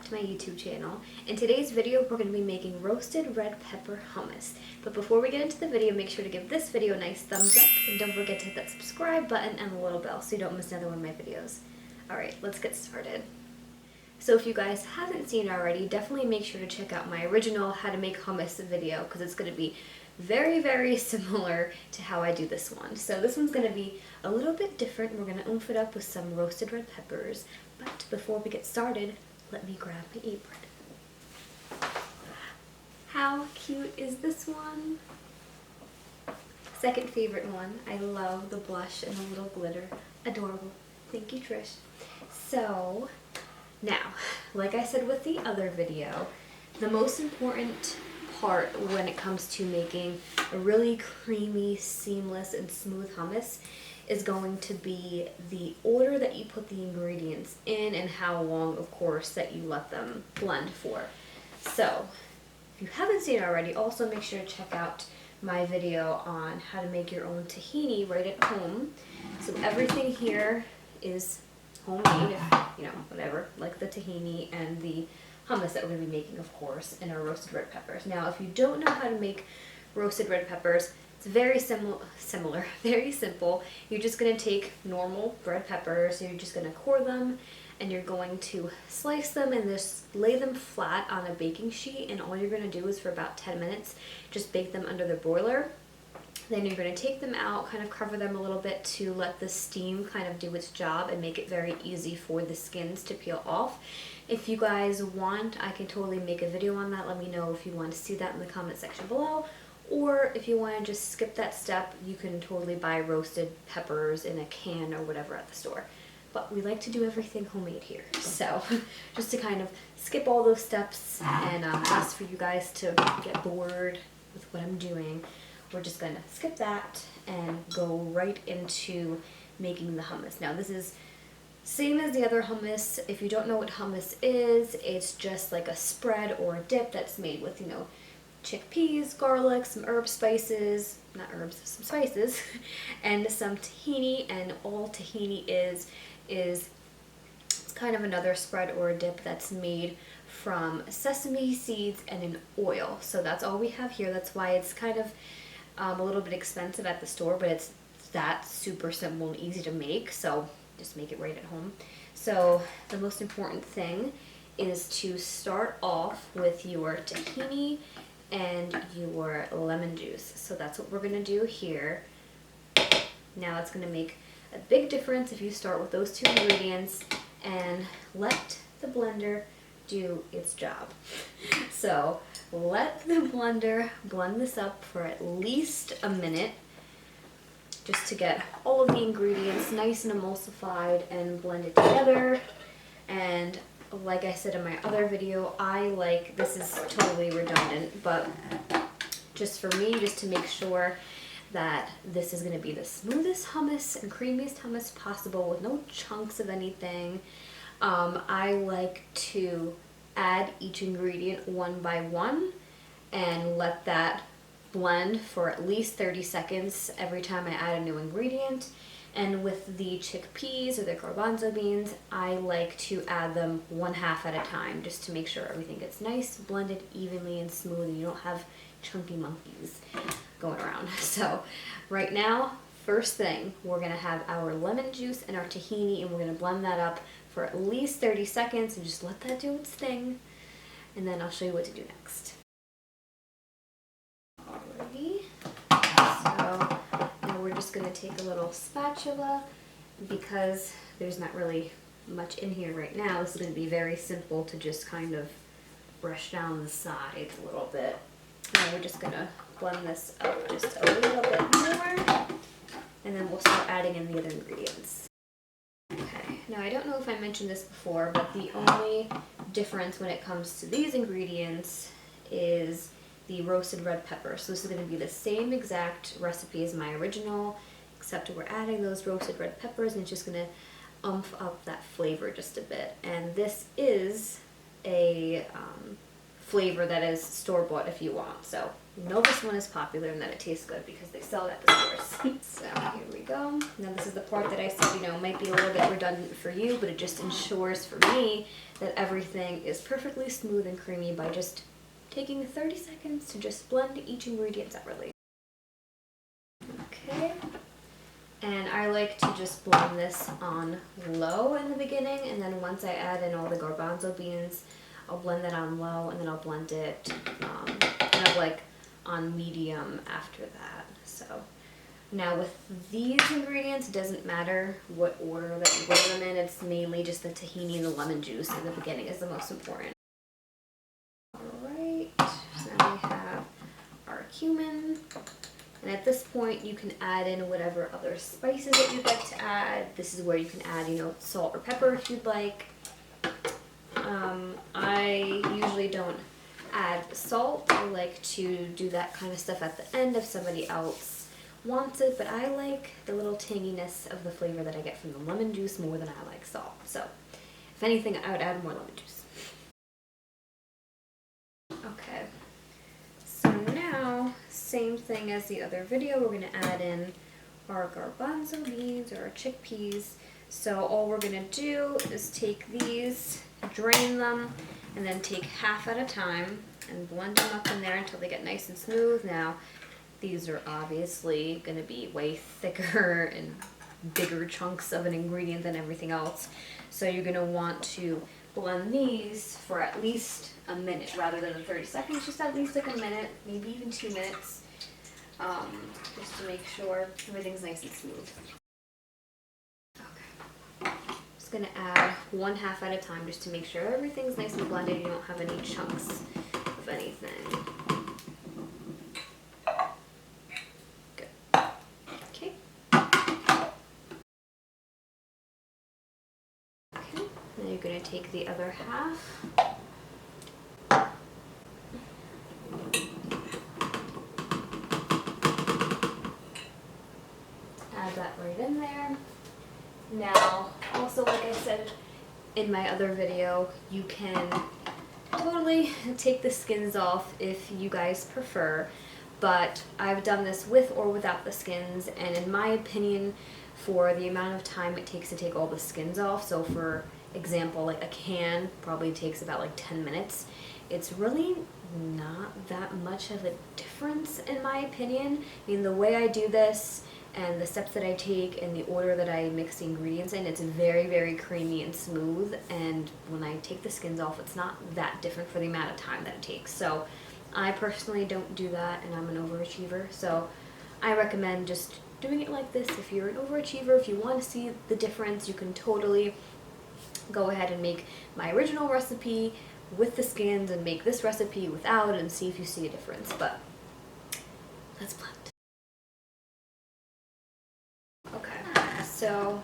to my YouTube channel. In today's video, we're going to be making roasted red pepper hummus. But before we get into the video, make sure to give this video a nice thumbs up and don't forget to hit that subscribe button and the little bell so you don't miss another one of my videos. Alright, let's get started. So if you guys haven't seen it already, definitely make sure to check out my original how to make hummus video because it's going to be very similar to how I do this one. So this one's going to be a little bit different. We're going to oomph it up with some roasted red peppers. But before we get started, let me grab my apron. How cute is this one? Second favorite one. I love the blush and the little glitter. Adorable. Thank you, Trish. So now, like I said with the other video, the most important part when it comes to making a really creamy, seamless, and smooth hummus is going to be the order that you put the ingredients in and how long, of course, that you let them blend for. So, if you haven't seen it already, also make sure to check out my video on how to make your own tahini right at home. So everything here is homemade, whatever, like the tahini and the hummus that we're going to be making, of course, and our roasted red peppers. Now, if you don't know how to make roasted red peppers, it's very similar, very simple. You're just going to take normal red peppers, you're just going to core them, and you're going to slice them and just lay them flat on a baking sheet, and all you're going to do is for about 10 minutes, just bake them under the broiler. Then you're going to take them out, kind of cover them a little bit to let the steam kind of do its job and make it very easy for the skins to peel off. If you guys want, I can totally make a video on that. Let me know if you want to see that in the comment section below. Or if you want to just skip that step, you can totally buy roasted peppers in a can or whatever at the store. But we like to do everything homemade here. So just to kind of skip all those steps and ask for you guys to get bored with what I'm doing, we're just going to skip that and go right into making the hummus. Now this is same as the other hummus. If you don't know what hummus is, it's just like a spread or a dip that's made with, chickpeas, garlic, some some spices, and some tahini. And all tahini is it's kind of another spread or a dip that's made from sesame seeds and an oil. So that's all we have here. That's why it's kind of a little bit expensive at the store, but it's that super simple and easy to make, so just make it right at home. So the most important thing is to start off with your tahini and your lemon juice. So that's what we're going to do here. Now it's going to make a big difference if you start with those two ingredients and let the blender do its job. So let the blender blend this up for at least a minute just to get all of the ingredients nice and emulsified and blended together. And like I said in my other video, this is totally redundant, but just for me, just to make sure that this is going to be the smoothest hummus and creamiest hummus possible with no chunks of anything, I like to add each ingredient one by one and let that blend for at least 30 seconds every time I add a new ingredient. And with the chickpeas or the garbanzo beans, I like to add them 1/2 at a time just to make sure everything gets nice, blended evenly and smooth, and you don't have chunky monkeys going around. So right now, first thing, we're going to have our lemon juice and our tahini, and we're going to blend that up for at least 30 seconds and just let that do its thing, and then I'll show you what to do next. Alrighty, so now we're just going to take a little spatula because there's not really much in here right now. This is going to be very simple to just kind of brush down the sides a little bit. Now we're just going to blend this up just a little bit more, and then we'll start adding in the other ingredients. Okay, now I don't know if I mentioned this before, but the only difference when it comes to these ingredients is the roasted red pepper. So this is going to be the same exact recipe as my original, except we're adding those roasted red peppers, and it's just going to oomph up that flavor just a bit. And this is a flavor that is store-bought if you want. So you know this one is popular and that it tastes good because they sell it at the stores. So here we go. Now this is the part that I said, you know, might be a little bit redundant for you, but it just ensures for me that everything is perfectly smooth and creamy by just taking 30 seconds to just blend each ingredient separately. Okay. And I like to just blend this on low in the beginning, and then once I add in all the garbanzo beans, I'll blend that on low, and then I'll blend it kind of like on medium after that. So now with these ingredients, it doesn't matter what order that you blend them in. It's mainly just the tahini and the lemon juice in the beginning is the most important. All right, so now we have our cumin. And at this point, you can add in whatever other spices that you'd like to add. This is where you can add, you know, salt or pepper if you'd like. I usually don't add salt. I like to do that kind of stuff at the end if somebody else wants it, but I like the little tanginess of the flavor that I get from the lemon juice more than I like salt. So if anything, I would add more lemon juice. Okay, so now, same thing as the other video, we're going to add in our garbanzo beans or our chickpeas. So all we're going to do is take these, drain them, and then take half at a time and blend them up in there until they get nice and smooth. Now, these are obviously going to be way thicker and bigger chunks of an ingredient than everything else. So you're going to want to blend these for at least a minute rather than 30 seconds, just at least like a minute, maybe even 2 minutes, just to make sure everything's nice and smooth. Okay. Just going to add 1/2 at a time just to make sure everything's nice and blended. You don't have any chunks of anything. Good. Okay. Okay. Now you're going to take the other half. Add that right in there. Now, also like I said in my other video, you can totally take the skins off if you guys prefer, but I've done this with or without the skins, and in my opinion, for the amount of time it takes to take all the skins off, so for example, like a can probably takes about like 10 minutes, it's really not that much of a difference in my opinion. I mean, the way I do this and the steps that I take and the order that I mix the ingredients in, it's very, very creamy and smooth, and when I take the skins off, it's not that different for the amount of time that it takes. So I personally don't do that, and I'm an overachiever, so I recommend just doing it like this. If you're an overachiever, if you want to see the difference, you can totally go ahead and make my original recipe with the skins and make this recipe without and see if you see a difference. But let's blend. Okay, so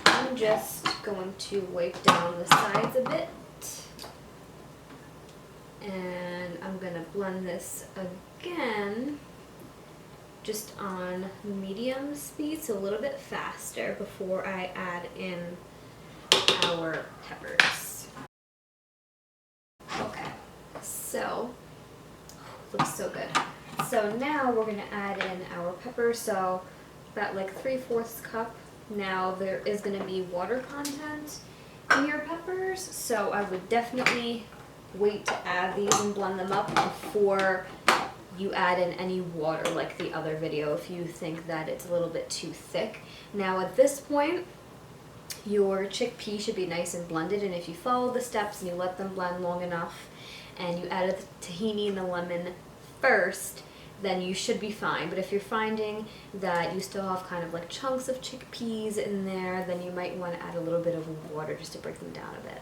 I'm just going to wipe down the sides a bit, and I'm going to blend this again just on medium speed, so a little bit faster before I add in our peppers. Okay, so looks so good. So now we're going to add in our peppers, so about like 3/4 cup. Now there is going to be water content in your peppers, so I would definitely wait to add these and blend them up before you add in any water like the other video if you think that it's a little bit too thick. Now at this point, your chickpea should be nice and blended, and if you follow the steps and you let them blend long enough and you added the tahini and the lemon first, then you should be fine. But if you're finding that you still have kind of like chunks of chickpeas in there, then you might want to add a little bit of water just to break them down a bit.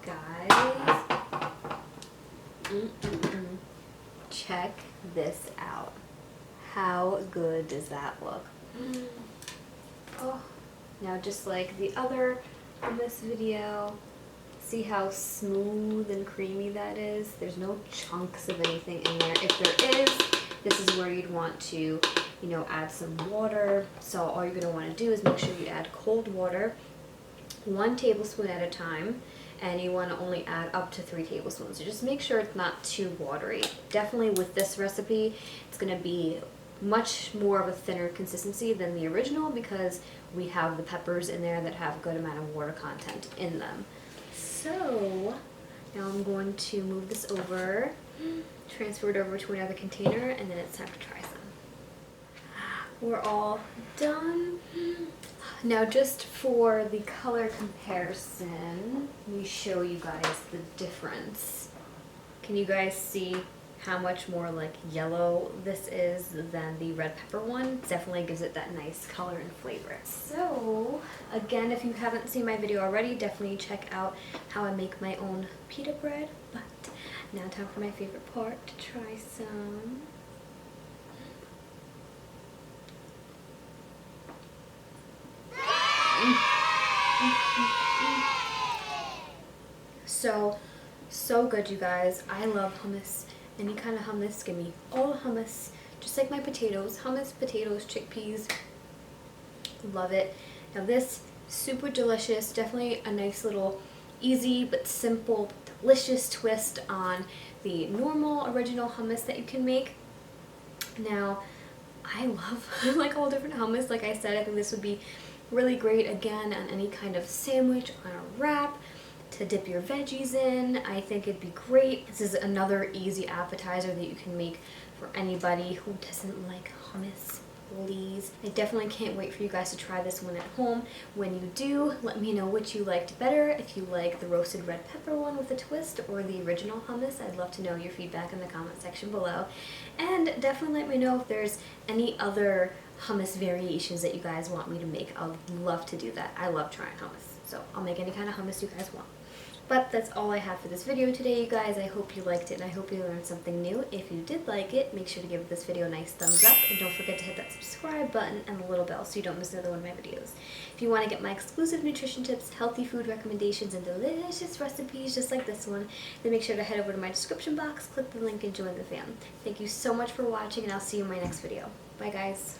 Guys, check this out. How good does that look? Oh, now just like the other in this video, see how smooth and creamy that is? There's no chunks of anything in there. If there is, this is where you'd want to, you know, add some water. So all you're going to want to do is make sure you add cold water 1 tablespoon at a time, and you want to only add up to 3 tablespoons. So just make sure it's not too watery. Definitely with this recipe, it's going to be much more of a thinner consistency than the original because we have the peppers in there that have a good amount of water content in them. So now I'm going to move this over, transfer it over to another container, and then it's time to try some. We're all done. Now just for the color comparison, let me show you guys the difference. Can you guys see how much more like yellow this is than the red pepper one? It definitely gives it that nice color and flavor. So again, if you haven't seen my video already, definitely check out how I make my own pita bread. But now time for my favorite part, to try some. So good, you guys. I love hummus. Any kind of hummus, give me all hummus. Just like my potatoes. Hummus, potatoes, chickpeas. Love it. Now this, super delicious. Definitely a nice little easy but simple, delicious twist on the normal original hummus that you can make. Now, I love like all different hummus. Like I said, I think this would be really great again on any kind of sandwich, on a wrap, to dip your veggies in. I think it'd be great. This is another easy appetizer that you can make for anybody who doesn't like hummus. Please. I definitely can't wait for you guys to try this one at home. When you do, let me know which you liked better. If you like the roasted red pepper one with a twist or the original hummus, I'd love to know your feedback in the comment section below. And definitely let me know if there's any other hummus variations that you guys want me to make. I'd love to do that. I love trying hummus, so I'll make any kind of hummus you guys want. But that's all I have for this video today, you guys. I hope you liked it and I hope you learned something new. If you did like it, make sure to give this video a nice thumbs up, and don't forget to hit that subscribe button and the little bell so you don't miss another one of my videos. If you want to get my exclusive nutrition tips, healthy food recommendations, and delicious recipes just like this one, then make sure to head over to my description box, click the link, and join the fam. Thank you so much for watching, and I'll see you in my next video. Bye, guys.